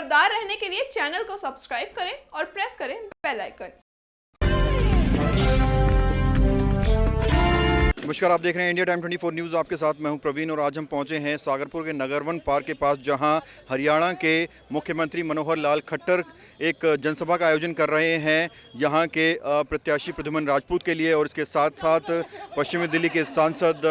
खबरदार रहने के लिए चैनल को सब्सक्राइब करें और प्रेस करें बेल आइकन। नमस्कार, आप देख रहे हैं इंडिया टाइम 24 न्यूज़। आपके साथ मैं हूं प्रवीण और आज हम पहुंचे हैं सागरपुर के नगरवन पार्क के पास, जहां हरियाणा के मुख्यमंत्री मनोहर लाल खट्टर एक जनसभा का आयोजन कर रहे हैं यहां के प्रत्याशी प्रद्युमन राजपूत के लिए, और इसके साथ साथ पश्चिमी दिल्ली के सांसद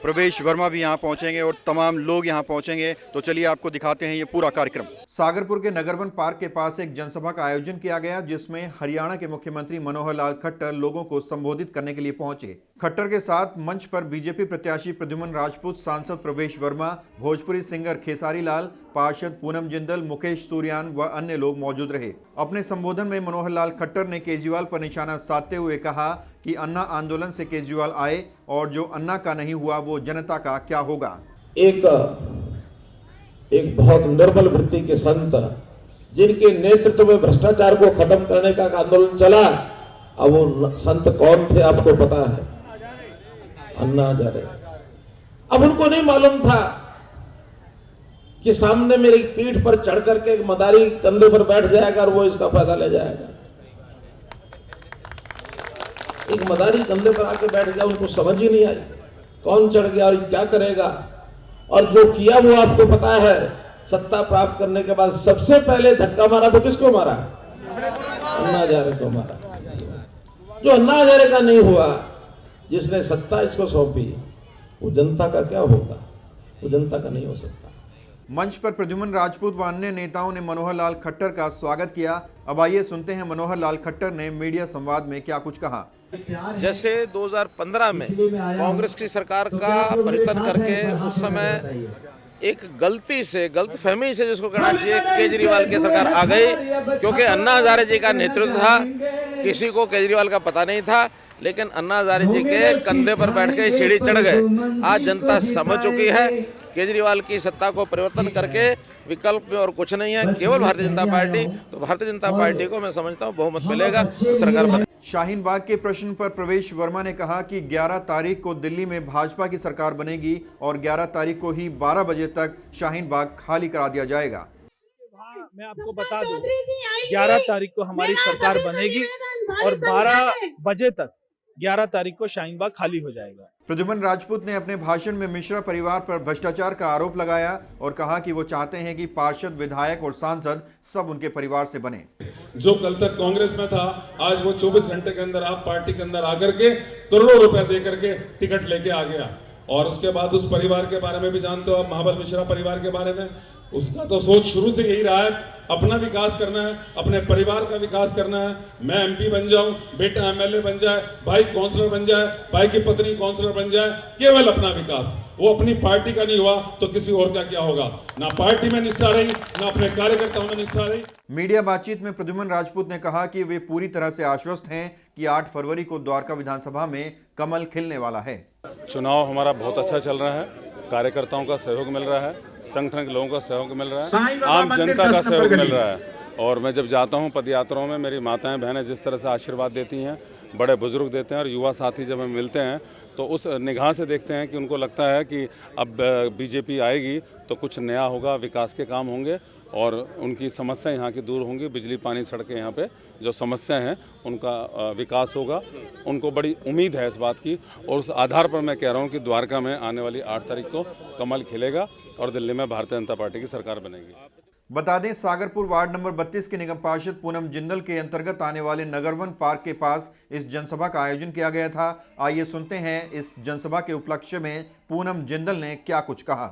प्रवेश वर्मा भी यहां पहुंचेंगे और तमाम लोग यहां पहुंचेंगे। तो चलिए आपको दिखाते हैं ये पूरा कार्यक्रम। सागरपुर के नगरवन पार्क के पास एक जनसभा का आयोजन किया गया, जिसमें हरियाणा के मुख्यमंत्री मनोहर लाल खट्टर लोगों को संबोधित करने के लिए पहुंचे। खट्टर के साथ मंच पर बीजेपी प्रत्याशी प्रद्युमन राजपूत, सांसद प्रवेश वर्मा, भोजपुरी सिंगर खेसारी लाल, पार्षद पूनम जिंदल, मुकेश सूर्यान व अन्य लोग मौजूद रहे। अपने संबोधन में मनोहर लाल खट्टर ने केजरीवाल पर निशाना साधते हुए कहा कि अन्ना आंदोलन से केजरीवाल आए और जो अन्ना का नहीं हुआ वो जनता का क्या होगा। एक बहुत निर्मल वृत्ति के संत, जिनके नेतृत्व में भ्रष्टाचार को खत्म करने का आंदोलन चला, अब वो संत कौन थे आपको पता है? अन्ना हजारे। अब उनको नहीं मालूम था कि सामने मेरी पीठ पर चढ़ करके एक मदारी कंधे पर बैठ जाएगा और वो इसका फायदा ले जाएगा। एक मदारी कंधे पर आके बैठ गया, उनको समझ ही नहीं आई कौन चढ़ गया और क्या करेगा। और जो किया वो आपको पता है। सत्ता प्राप्त करने के बाद सबसे पहले धक्का मारा तो किसको मारा? अन्ना हजारे को मारा। जो अन्ना हजारे का नहीं हुआ, जिसने सत्ता इसको सौंपी, वो जनता का क्या होगा? वो जनता का नहीं हो सकता। मंच पर प्रद्युमन राजपूत व अन्य नेताओं ने मनोहर लाल खट्टर का स्वागत किया। अब आइए सुनते हैं मनोहर लाल खट्टर ने मीडिया संवाद में क्या कुछ कहा। जैसे 2015 में कांग्रेस की सरकार का परिवर्तन करके उस समय एक गलतफहमी से जिसको कहना चाहिए, केजरीवाल की सरकार आ गई, क्योंकि अन्ना हजारे जी का नेतृत्व था। किसी को केजरीवाल का पता नहीं था, लेकिन अन्ना हजारे जी के कंधे पर बैठ के सीढ़ी चढ़ गए। आज जनता समझ चुकी है केजरीवाल की सत्ता को परिवर्तन करके विकल्प में और कुछ नहीं है, केवल भारतीय जनता पार्टी। तो भारतीय जनता पार्टी को मैं समझता हूँ बहुमत मिलेगा, सरकार बने। शाहीन बाग के प्रश्न पर प्रवेश वर्मा ने कहा कि 11 तारीख को दिल्ली में भाजपा की सरकार बनेगी और 11 तारीख को ही 12 बजे तक शाहीन बाग खाली करा दिया जाएगा। मैं आपको बता दूं, 11 तारीख को हमारी सरकार बनेगी और 12 बजे तक 11 तारीख को शाहीन बाग खाली हो जाएगा। प्रद्युमन राजपूत ने अपने भाषण में मिश्रा परिवार पर भ्रष्टाचार का आरोप लगाया और कहा कि वो चाहते हैं कि पार्षद, विधायक और सांसद सब उनके परिवार से बने। जो कल तक कांग्रेस में था, आज वो 24 घंटे के अंदर आप पार्टी के अंदर आकर के करोड़ों रुपए दे करके टिकट लेके आ गया। और उसके बाद उस परिवार के बारे में भी जानते हो आप, महाबल मिश्रा परिवार के बारे में। उसका तो सोच शुरू से यही रहा है, अपना विकास करना है, अपने परिवार का विकास करना है। मैं एमपी बन जाऊं, बेटा एमएलए बन जाए, भाई काउंसलर बन जाए, भाई की पत्नी काउंसलर बन जाए, केवल अपना विकास। वो अपनी पार्टी का नहीं हुआ तो किसी और का क्या होगा? ना पार्टी में निष्ठा रही, ना अपने कार्यकर्ताओं में निष्ठा रही। मीडिया बातचीत में प्रद्युमन राजपूत ने कहा कि वे पूरी तरह से आश्वस्त हैं कि 8 फरवरी को द्वारका विधानसभा में कमल खिलने वाला है। चुनाव हमारा बहुत अच्छा चल रहा है, कार्यकर्ताओं का सहयोग मिल रहा है, संगठन के लोगों का सहयोग मिल रहा है, आम जनता का सहयोग मिल रहा है। और मैं जब जाता हूं पद यात्राओं में, मेरी माताएं बहनें जिस तरह से आशीर्वाद देती हैं, बड़े बुजुर्ग देते हैं, और युवा साथी जब हमें मिलते हैं तो उस निगाह से देखते हैं कि उनको लगता है कि अब बीजेपी आएगी तो कुछ नया होगा, विकास के काम होंगे और उनकी समस्याएं यहाँ की दूर होंगी। बिजली, पानी, सड़कें, यहाँ पे जो समस्याएं हैं उनका विकास होगा। उनको बड़ी उम्मीद है इस बात की, और उस आधार पर मैं कह रहा हूँ कि द्वारका में आने वाली 8 तारीख को कमल खिलेगा और दिल्ली में भारतीय जनता पार्टी की सरकार बनेगी। बता दें, सागरपुर वार्ड नंबर 32 के निगम पार्षद पूनम जिंदल के अंतर्गत आने वाले नगरवन पार्क के पास इस जनसभा का आयोजन किया गया था। आइए सुनते हैं इस जनसभा के उपलक्ष्य में पूनम जिंदल ने क्या कुछ कहा।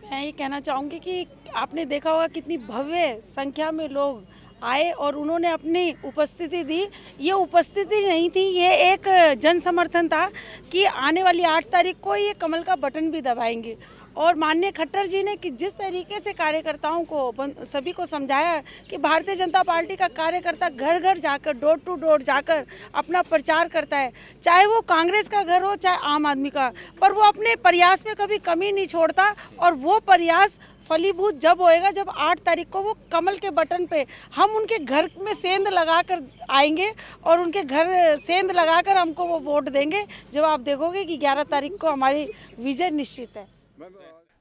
मैं ये कहना चाहूँगी कि आपने देखा होगा कितनी भव्य संख्या में लोग आए और उन्होंने अपनी उपस्थिति दी। ये उपस्थिति नहीं थी, ये एक जन समर्थन था कि आने वाली 8 तारीख को ये कमल का बटन भी दबाएंगे। और माननीय खट्टर जी ने कि जिस तरीके से कार्यकर्ताओं को, सभी को समझाया कि भारतीय जनता पार्टी का कार्यकर्ता घर घर जाकर, डोर टू डोर जाकर अपना प्रचार करता है, चाहे वो कांग्रेस का घर हो चाहे आम आदमी का, पर वो अपने प्रयास में कभी कमी नहीं छोड़ता। और वो प्रयास फलीभूत जब होएगा जब 8 तारीख को वो कमल के बटन पे हम उनके घर में सेंध लगाकर आएंगे और उनके घर सेंध लगाकर हमको वो वोट देंगे। जब आप देखोगे कि 11 तारीख को हमारी विजय निश्चित है।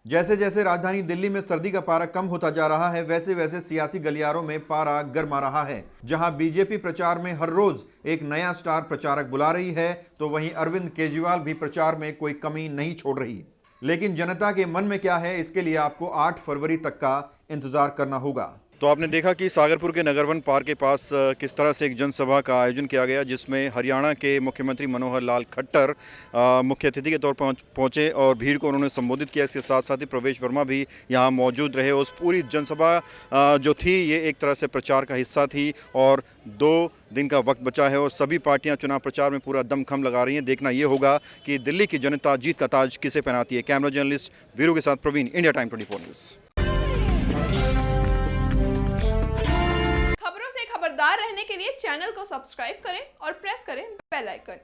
जैसे जैसे राजधानी दिल्ली में सर्दी का पारा कम होता जा रहा है, वैसे वैसे सियासी गलियारों में पारा गर्मा रहा है। जहां बीजेपी प्रचार में हर रोज एक नया स्टार प्रचारक बुला रही है, तो वहीं अरविंद केजरीवाल भी प्रचार में कोई कमी नहीं छोड़ रही है। लेकिन जनता के मन में क्या है, इसके लिए आपको 8 फरवरी तक का इंतजार करना होगा। तो आपने देखा कि सागरपुर के नगरवन पार्क के पास किस तरह से एक जनसभा का आयोजन किया गया, जिसमें हरियाणा के मुख्यमंत्री मनोहर लाल खट्टर मुख्य अतिथि के तौर पर पहुंचे और भीड़ को उन्होंने संबोधित किया। इसके साथ साथ ही प्रवेश वर्मा भी यहां मौजूद रहे। उस पूरी जनसभा जो थी, ये एक तरह से प्रचार का हिस्सा थी और 2 दिन का वक्त बचा है और सभी पार्टियां चुनाव प्रचार में पूरा दमखम लगा रही हैं। देखना ये होगा कि दिल्ली की जनता जीत का ताज किसे पहनाती है। कैमरा जर्नलिस्ट वीरू के साथ प्रवीण, इंडिया टाइम 24 न्यूज़। खबरों से खबरदार रहने के लिए चैनल को सब्सक्राइब करें और प्रेस करें बेल आइकन।